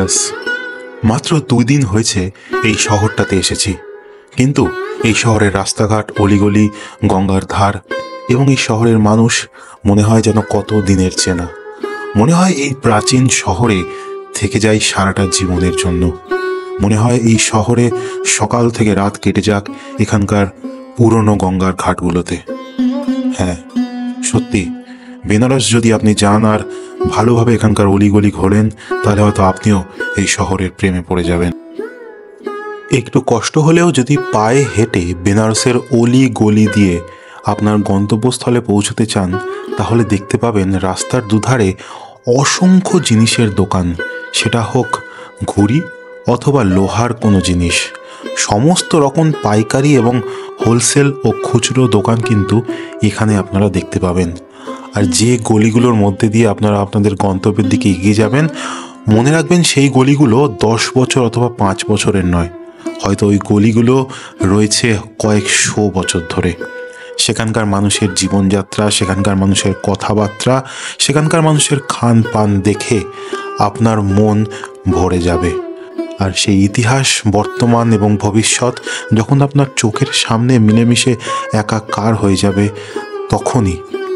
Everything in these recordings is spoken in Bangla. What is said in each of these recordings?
বেনারস। মাত্র 2 দিন হয়েছে এই শহরটাতে এসেছি, কিন্তু এই শহরের রাস্তাঘাট, অলিগলি, গঙ্গার ধার এবং এই শহরের মানুষ মনে হয় যেন কত দিনের চেনা। মনে হয় এই প্রাচীন শহরে থেকে যাই সারাটা জীবনের জন্য। মনে হয় এই শহরে সকাল থেকে রাত কেটে যাক এখানকার পুরনো গঙ্গার ঘাটগুলোতে। হ্যাঁ, সত্যি বেনারস যদি আপনি যান আর ভালোভাবে এখানকার অলিগলি ঘোরেন, তাহলে হয়তো আপনিও এই শহরের প্রেমে পড়ে যাবেন। একটু কষ্ট হলেও যদি পায়ে হেঁটে বেনারসের অলি গলি দিয়ে আপনার গন্তব্যস্থলে পৌঁছতে চান, তাহলে দেখতে পাবেন রাস্তার দুধারে অসংখ্য জিনিসের দোকান। সেটা হোক ঘুড়ি অথবা লোহার কোনো জিনিস, সমস্ত রকম পাইকারি এবং হোলসেল ও খুচরো দোকান কিন্তু এখানে আপনারা দেখতে পাবেন। আর যে গলিগুলোর মধ্যে দিয়ে আপনারা আপনাদের গন্তব্যের দিকে এগিয়ে যাবেন, মনে রাখবেন সেই গলিগুলো 10 বছর অথবা 5 বছরের নয়, হয়তো ওই গলিগুলো রয়েছে কয়েকশো বছর ধরে। সেখানকার মানুষের জীবনযাত্রা, সেখানকার মানুষের কথাবার্তা, সেখানকার মানুষের খান পান দেখে আপনার মন ভরে যাবে। আর সেই ইতিহাস, বর্তমান এবং ভবিষ্যৎ যখন আপনার চোখের সামনে মিলেমিশে একাকার হয়ে যাবে,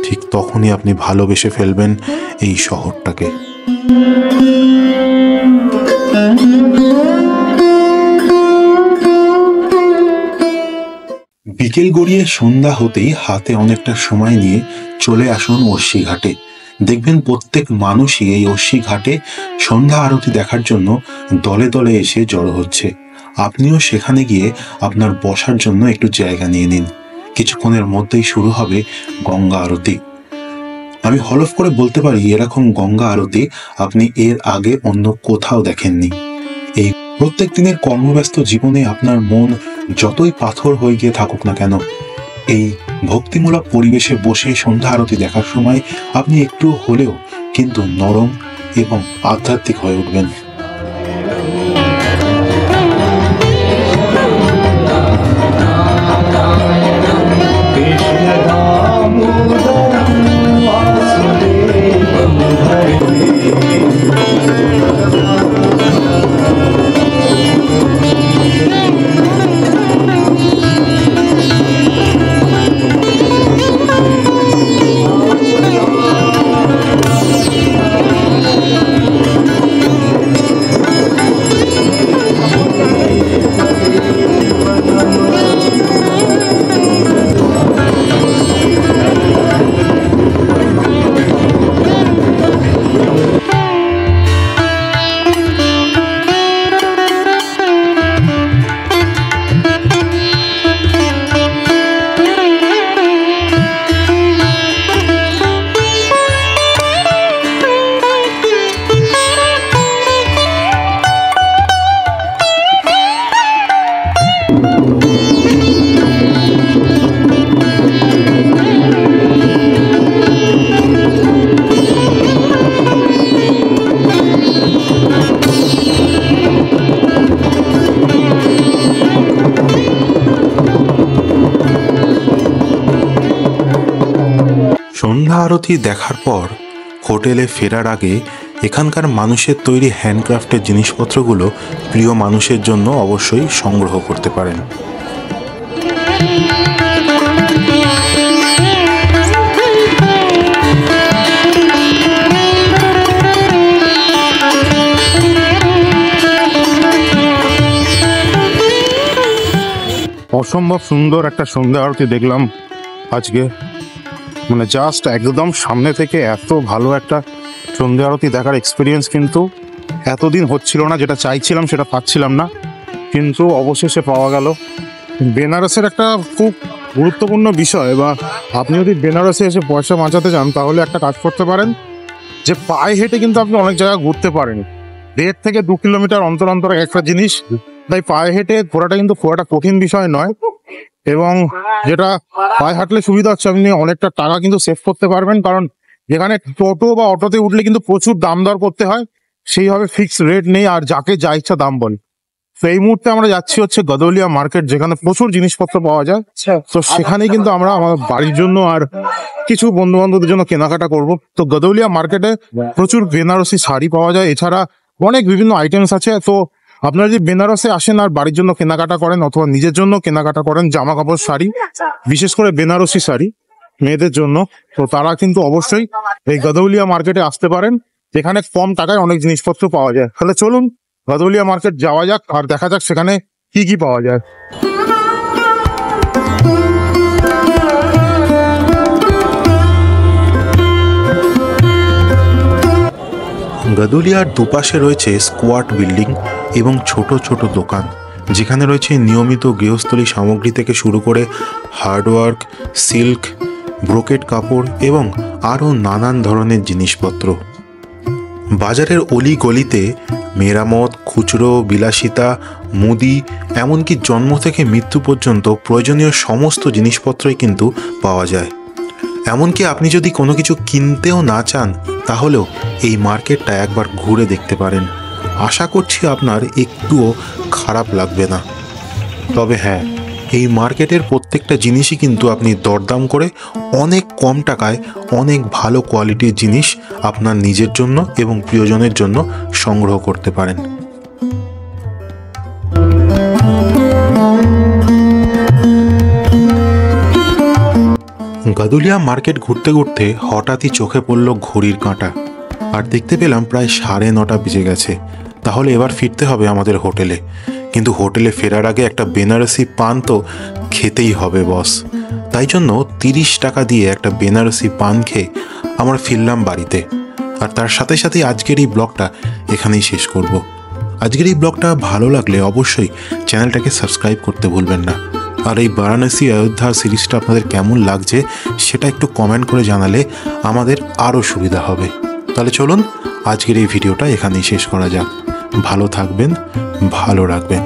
ঠিক তখনই আপনি ভালোবেসে ফেলবেন এই শহরটাকে। বিকেল গড়িয়ে সন্ধ্যা হতেই হাতে অনেকটা সময় নিয়ে চলে আসুন অর্শি ঘাটে। দেখবেন প্রত্যেক মানুষই এই অর্শি ঘাটে সন্ধ্যা আরতি দেখার জন্য দলে দলে এসে জড়ো হচ্ছে। আপনিও সেখানে গিয়ে আপনার বসার জন্য একটু জায়গা নিয়ে নিন। কিছুক্ষণের মধ্যেই শুরু হবে গঙ্গা আরতি। আমি হলফ করে বলতে পারি, এরকম গঙ্গা আরতি আপনি এর আগে অন্য কোথাও দেখেননি। এই প্রত্যেক দিনের কর্মব্যস্ত জীবনে আপনার মন যতই পাথর হয়ে গিয়ে থাকুক না কেন, এই ভক্তিমূলক পরিবেশে বসে সন্ধ্যা আরতি দেখার সময় আপনি একটু হলেও কিন্তু নরম এবং আধ্যাত্মিক হয়ে উঠবেন। সন্ধ্যা আরতি দেখার পর হোটেলে ফেরার আগে এখানকার মানুষের তৈরি হ্যান্ডক্রাফটের জিনিসপত্রগুলো প্রিয় মানুষের জন্য অবশ্যই সংগ্রহ করতে পারেন। অসম্ভব সুন্দর একটা সন্ধ্যা আরতি দেখলাম আজকে। মানে জাস্ট একদম সামনে থেকে এত ভালো একটা সন্ধ্যা আরতি দেখার এক্সপিরিয়েন্স কিন্তু এতদিন হচ্ছিল না। যেটা চাইছিলাম সেটা পাচ্ছিলাম না, কিন্তু অবশেষে পাওয়া গেল। বেনারসের একটা খুব গুরুত্বপূর্ণ বিষয়, বা আপনি যদি বেনারসে এসে পয়সা বাঁচাতে চান তাহলে একটা কাজ করতে পারেন, যে পায়ে হেঁটে কিন্তু আপনি অনেক জায়গায় ঘুরতে পারেন। 1.5 থেকে 2 কিলোমিটার অন্তর অন্তর একটা জিনিস, তাই পায়ে হেঁটে ঘোরাটা কিন্তু খুব একটা কঠিন বিষয় নয়। এবং যেটা পায়ে হাঁটলে সুবিধা হচ্ছে, আপনি অনেকটা টাকা কিন্তু সেভ করতে পারবেন, কারণ যেখানে টোটো বা অটোতে উঠলে কিন্তু প্রচুর দাম দর করতে হয়, সেইভাবে ফিক্সড রেট নেই, আর যাকে যা ইচ্ছা দাম বলে। তো এই মুহূর্তে আমরা যাচ্ছি হচ্ছে গদৌলিয়া মার্কেট, যেখানে প্রচুর জিনিসপত্র পাওয়া যায়। তো সেখানেই কিন্তু আমরা আমাদের বাড়ির জন্য আর কিছু বন্ধু বান্ধবদের জন্য কেনাকাটা করব। তো গদৌলিয়া মার্কেটে প্রচুর বেনারসি শাড়ি পাওয়া যায়, এছাড়া অনেক বিভিন্ন আইটেমস আছে। তো আপনারা যদি বেনারসে আসেন আর বাড়ির জন্য কেনাকাটা করেন অথবা নিজের জন্য কেনাকাটা করেন, জামা কাপড়, শাড়ি, বিশেষ করে বেনারসি শাড়ি মেয়েদের জন্য, তো তারা কিন্তু অবশ্যই এই গদৌলিয়া মার্কেটে আসতে পারেন, যেখানে কম টাকায় অনেক জিনিসপত্র পাওয়া যায়। তাহলে চলুন গদৌলিয়া মার্কেট যাওয়া যাক আর দেখা যাক সেখানে কি কি পাওয়া যায়। গদুলিয়ার দুপাশে রয়েছে স্কোয়াট বিল্ডিং এবং ছোট ছোট দোকান, যেখানে রয়েছে নিয়মিত গৃহস্থলী সামগ্রী থেকে শুরু করে হার্ডওয়ার্ক, সিল্ক, ব্রোকেট কাপড় এবং আরও নানান ধরনের জিনিসপত্র। বাজারের অলি গলিতে মেরামত, খুচরো, বিলাসিতা, মুদি, এমনকি জন্ম থেকে মৃত্যু পর্যন্ত প্রয়োজনীয় সমস্ত জিনিসপত্রই কিন্তু পাওয়া যায়। এমনকি আপনি যদি কোনো কিছু কিনতেও না চান তাহলেও এই মার্কেটটা একবার ঘুরে দেখতে পারেন। আশা করছি আপনার একটুও খারাপ লাগবে না। তবে হ্যাঁ, এই মার্কেটের প্রত্যেকটা জিনিসই কিন্তু আপনি দরদাম করে অনেক কম টাকায় অনেক ভালো কোয়ালিটির জিনিস আপনার নিজের জন্য এবং প্রিয়জনের জন্য সংগ্রহ করতে পারেন। গাদুলিয়া মার্কেট ঘুরতে ঘুরতে হঠাৎই চোখে পড়ল ঘড়ির কাঁটা, আর দেখতে পেলাম প্রায় 9:30 বেজে গেছে। তাহলে এবার ফিরতে হবে আমাদের হোটেলে। কিন্তু হোটেলে ফেরার আগে একটা বেনারসি পান তো খেতেই হবে বস। তাই জন্য 30 টাকা দিয়ে একটা বেনারসি পান খেয়ে আমরা ফিরলাম বাড়িতে। আর তার সাথে সাথে আজকের এই ব্লগটা এখানেই শেষ করব। আজকের এই ব্লগটা ভালো লাগলে অবশ্যই চ্যানেলটাকে সাবস্ক্রাইব করতে ভুলবেন না। আর এই বারাণসী অযোধ্যা সিরিজটা আপনাদের কেমন লাগছে সেটা একটু কমেন্ট করে জানালে আমাদের আরও সুবিধা হবে। তাহলে চলুন আজকের এই ভিডিওটা এখানেই শেষ করা যাক। ভালো থাকবেন, ভালো রাখবেন।